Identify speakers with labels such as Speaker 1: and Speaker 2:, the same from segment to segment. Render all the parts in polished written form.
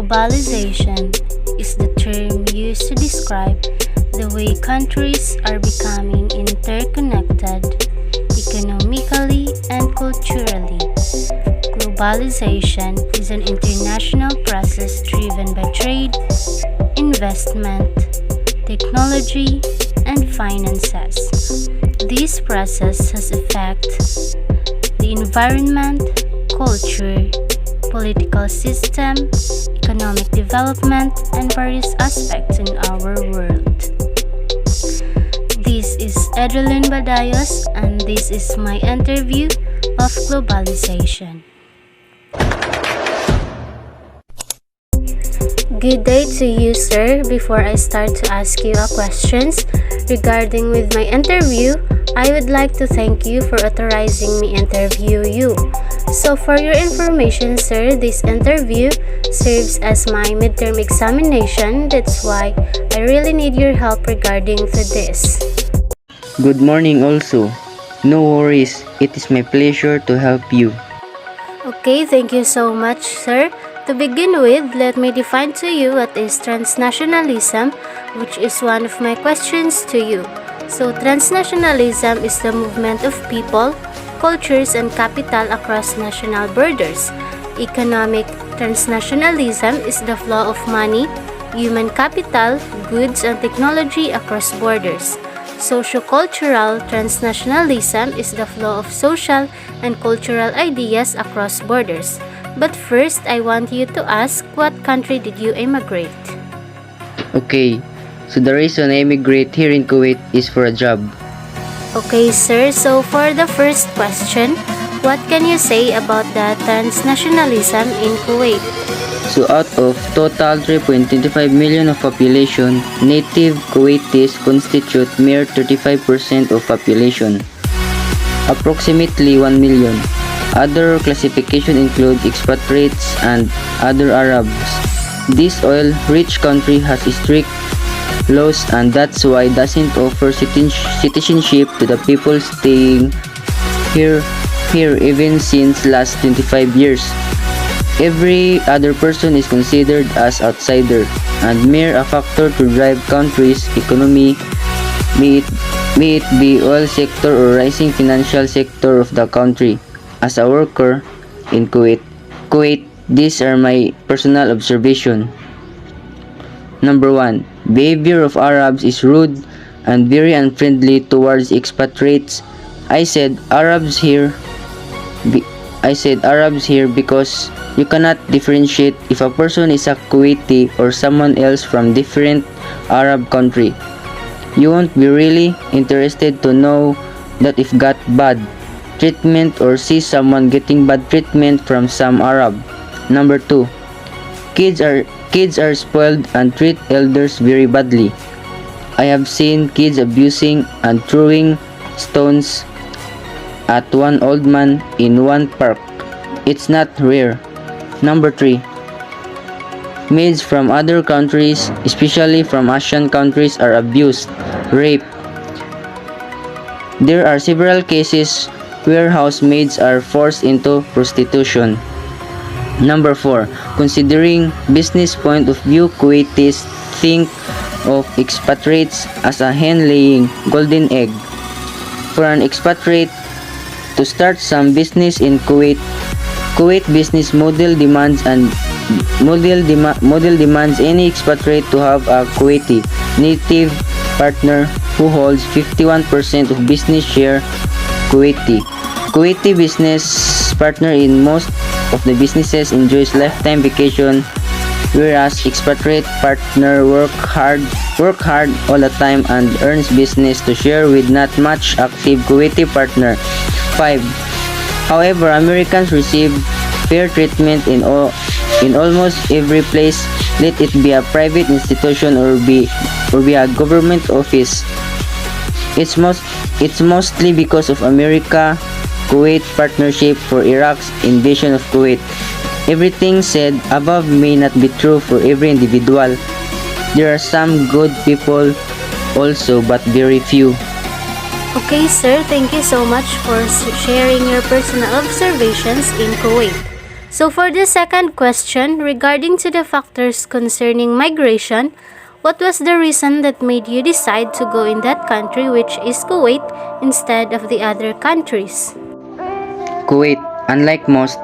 Speaker 1: Globalization is the term used to describe the way countries are becoming interconnected economically and culturally. Globalization is an international process driven by trade, investment, technology, and finances. This process has affected the environment, culture, political system, economic development, and various aspects in our world. This is Edeline Badayos, and this is my interview of globalization. Good day to you, sir. Before I start to ask you questions regarding with my interview, I would like to thank you for authorizing me interview you. So for your information, sir, this interview serves as my midterm examination. That's why I really need your help regarding to this.
Speaker 2: Good morning also. No worries, it is my pleasure to help you.
Speaker 1: Okay, thank you so much, sir. To begin with, let me define to you what is transnationalism, which is one of my questions to you. So, transnationalism is the movement of people, cultures, and capital across national borders. Economic transnationalism is the flow of money, human capital, goods, and technology across borders. Sociocultural transnationalism is the flow of social and cultural ideas across borders. But first, I want you to ask, what country did you immigrate?
Speaker 2: Okay, so the reason I immigrate here in Kuwait is for a job.
Speaker 1: Okay, sir. So for the first question, what can you say about the transnationalism in Kuwait?
Speaker 2: So out of total 3.25 million of population, native Kuwaitis constitute mere 35% of population, approximately 1 million. Other classification include expatriates and other Arabs. This oil-rich country has strict laws, and that's why doesn't offer citizenship to the people staying here even since last 25 years. Every other person is considered as outsider and mere a factor to drive country's economy, be it the oil sector or rising financial sector of the country. As a worker in Kuwait, these are my personal observation. Number 1. Behavior of Arabs is rude and very unfriendly towards expatriates. I said Arabs here because you cannot differentiate if a person is a Kuwaiti or someone else from different Arab country. You won't be really interested to know that if got bad treatment or see someone getting bad treatment from some Arab. Number 2. Kids are spoiled and treat elders very badly. I have seen kids abusing and throwing stones at one old man in one park. It's not rare. Number 3. Maids from other countries, especially from Asian countries, are abused, raped. There are several cases where housemaids are forced into prostitution. Number 4. Considering business point of view, Kuwaitis think of expatriates as a hen laying golden egg. For an expatriate to start some business in Kuwait business model demands any expatriate to have a Kuwaiti native partner who holds 51% of business share. Kuwaiti business partner in most of the businesses enjoys lifetime vacation, whereas expatriate partner work hard all the time and earns business to share with not much active Kuwaiti partner. 5. However, Americans receive fair treatment in almost every place, let it be a private institution or be a government office. It's mostly because of America-Kuwait partnership for Iraq's invasion of Kuwait. Everything said above may not be true for every individual. There are some good people also, but very few.
Speaker 1: Okay, sir, thank you so much for sharing your personal observations in Kuwait. So for the second question, regarding to the factors concerning migration, what was the reason that made you decide to go in that country, which is Kuwait, instead of the other countries?
Speaker 2: Kuwait, unlike most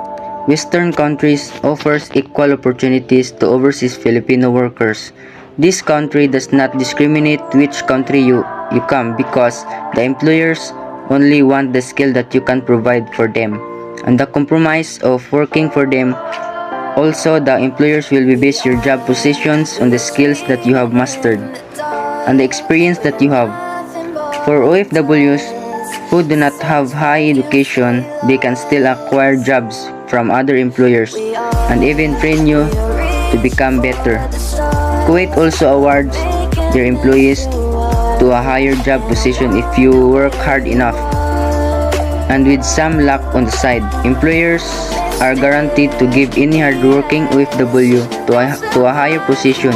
Speaker 2: Western countries, offers equal opportunities to overseas Filipino workers. This country does not discriminate which country you come because the employers only want the skill that you can provide for them. And the compromise of working for them, also the employers will be based your job positions on the skills that you have mastered and the experience that you have. For OFWs who do not have high education, they can still acquire jobs from other employers and even train you to become better. Kuwait also awards their employees to a higher job position if you work hard enough. And with some luck on the side, employers are guaranteed to give any hardworking OFW to a higher position,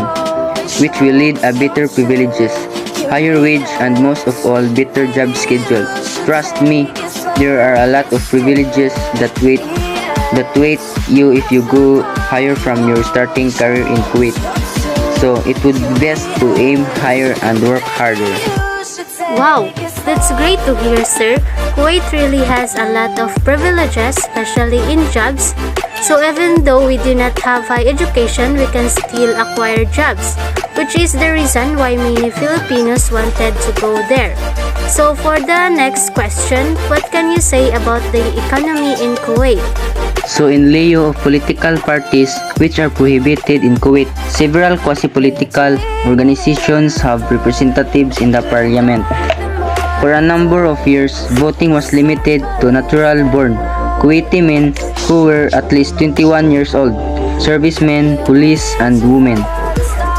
Speaker 2: which will lead a better privileges, higher wage, and most of all, better job schedule. Trust me, there are a lot of privileges that wait you if you go higher from your starting career in Kuwait. So it would be best to aim higher and work harder.
Speaker 1: Wow, that's great to hear, sir. Kuwait really has a lot of privileges, especially in jobs. So even though we do not have high education, we can still acquire jobs, which is the reason why many Filipinos wanted to go there. So for the next question, what can you say about the economy in Kuwait?
Speaker 2: So in lieu of political parties which are prohibited in Kuwait, several quasi-political organizations have representatives in the parliament. For a number of years, voting was limited to natural-born Kuwaiti men who were at least 21 years old. Servicemen, police, and women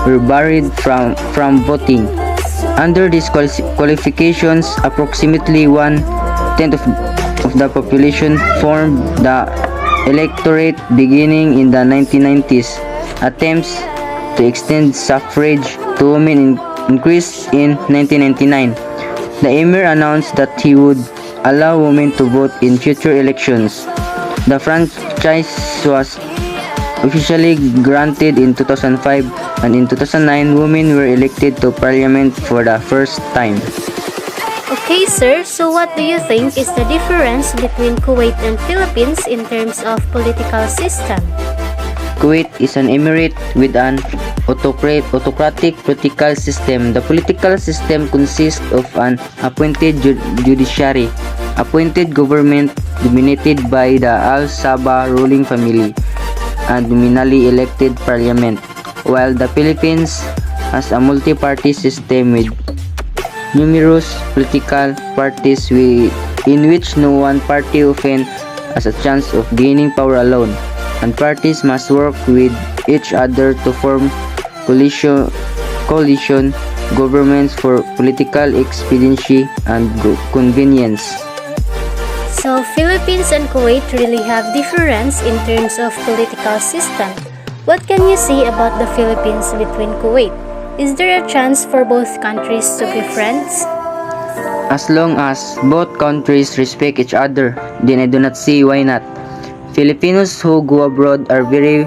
Speaker 2: were barred from voting. Under these qualifications, approximately 1/10 of the population formed the electorate beginning in the 1990s. Attempts to extend suffrage to women increased in 1999. The Emir announced that he would allow women to vote in future elections. The franchise was officially granted in 2005, and in 2009, women were elected to parliament for the first time.
Speaker 1: Okay, sir, so what do you think is the difference between Kuwait and Philippines in terms of political system?
Speaker 2: Kuwait is an emirate with an autocratic political system. The political system consists of an appointed judiciary, appointed government dominated by the Al-Sabah ruling family, and nominally elected parliament, while the Philippines has a multi-party system with numerous political parties in which no one party often has a chance of gaining power alone, and parties must work with each other to form coalition governments for political expediency and convenience.
Speaker 1: So Philippines and Kuwait really have difference in terms of political system. What can you say about the Philippines between Kuwait? Is there a chance for both countries to be friends?
Speaker 2: As long as both countries respect each other, then I do not see why not. Filipinos who go abroad are very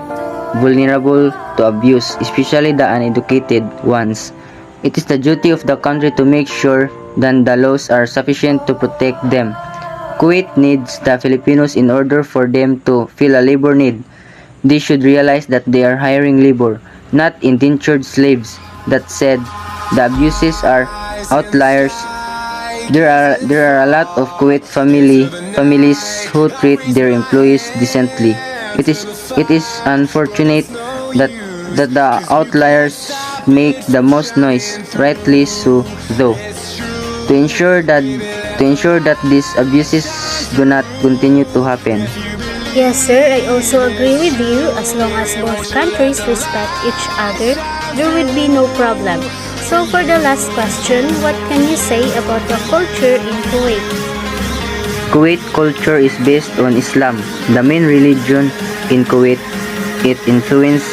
Speaker 2: vulnerable to abuse, especially the uneducated ones. It is the duty of the country to make sure that the laws are sufficient to protect them. Kuwait needs the Filipinos in order for them to fill a labor need. They should realize that they are hiring labor, not indentured slaves. That said, the abuses are outliers. There are a lot of Kuwait families who treat their employees decently. It is unfortunate that the outliers make the most noise, rightly so though. To ensure that these abuses do not continue to happen.
Speaker 1: Yes, sir, I also agree with you. As long as both countries respect each other, there would be no problem. So for the last question, what can you say about the culture in Kuwait?
Speaker 2: Kuwait culture is based on Islam, the main religion in Kuwait. It influences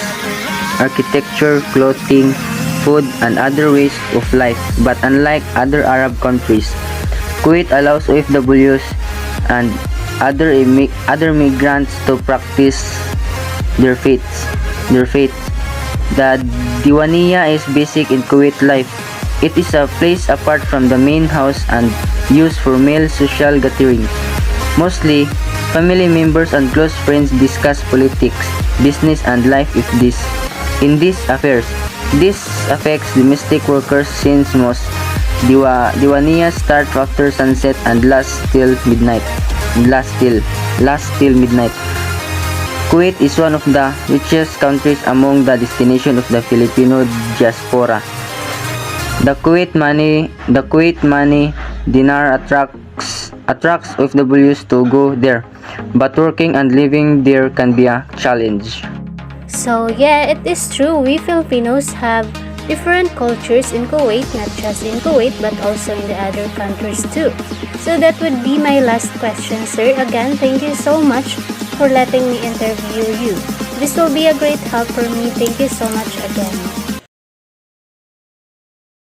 Speaker 2: architecture, clothing, food, and other ways of life. But unlike other Arab countries, Kuwait allows OFWs and other migrants to practice their faiths. The Diwania is basic in Kuwait life. It is a place apart from the main house and used for male social gatherings. Mostly, family members and close friends discuss politics, business and life in these affairs. This affects domestic workers since most Diwaniyas start after sunset and last till midnight. Kuwait is one of the richest countries among the destination of the Filipino diaspora. The Kuwait money dinar attracts FWs to go there, but working and living there can be a challenge.
Speaker 1: So yeah, it is true. We Filipinos have different cultures in Kuwait, not just in Kuwait, but also in the other countries too. So that would be my last question, sir. Again, thank you so much for letting me interview you. This will be a great help for me. Thank you so much again.